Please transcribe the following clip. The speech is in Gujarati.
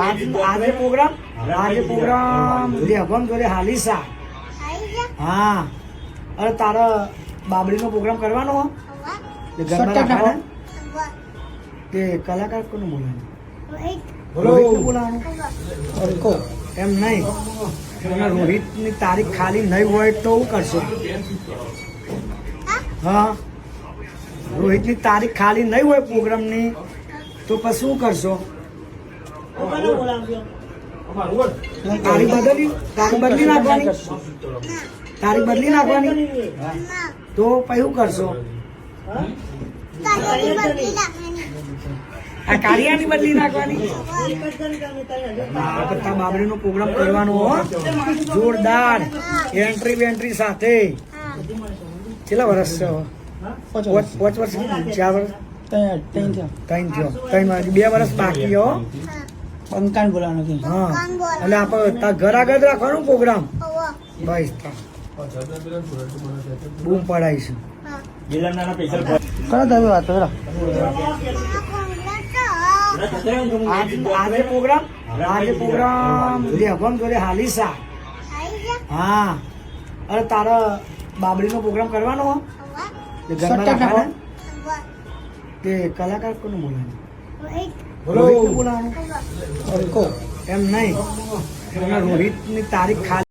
આજે પ્રોગ્રામ લેભમ જોડે હાલીસા. હા, અરે તારા બાબડીનો પ્રોગ્રામ કરવાનો હો તે ગરબા રાખવાના. તે કલાકાર કોને બોલાવાનું? રોહિતને બોલાવાનું. એમ નહીં, અને રોહિતની તારીખ ખાલી નહીં હોય તો શું કરશો? હા, રોહિતની તારીખ ખાલી નહીં હોય પ્રોગ્રામની તો પછી શું કરશો? તારીખ બદલી નાખવાની. તારીખ બદલી નાખવાની તો પછી શું કરશો? આ કાળિયાની બદલી નાખવાની. બાબરીનો પ્રોગ્રામ કરવાનો હો, જોરદાર એન્ટ્રી સાથે. કેટલા વર્ષ છે? 5 વર્ષ, 4 વર્ષ, 3 2 વર્ષ બાકી હો. બંકાન બોલાવાનું છે. હા, એટલે આપણે ઘર આગળ રાખવાનો પ્રોગ્રામ. બસ બૂમ પડાવીશું. કરો તમે વાત કરો. આજે પ્રોગ્રામ લેભમ જોડે હાલીસા. હા, અરે તારા બાબડીનો પ્રોગ્રામ કરવાનો હો તે ગરબા રાખવાના. તે કલાકાર કોને બોલાવાનું? રોહિતને બોલાવાનું. એમ નહીં, અને રોહિતની તારીખ ખાલી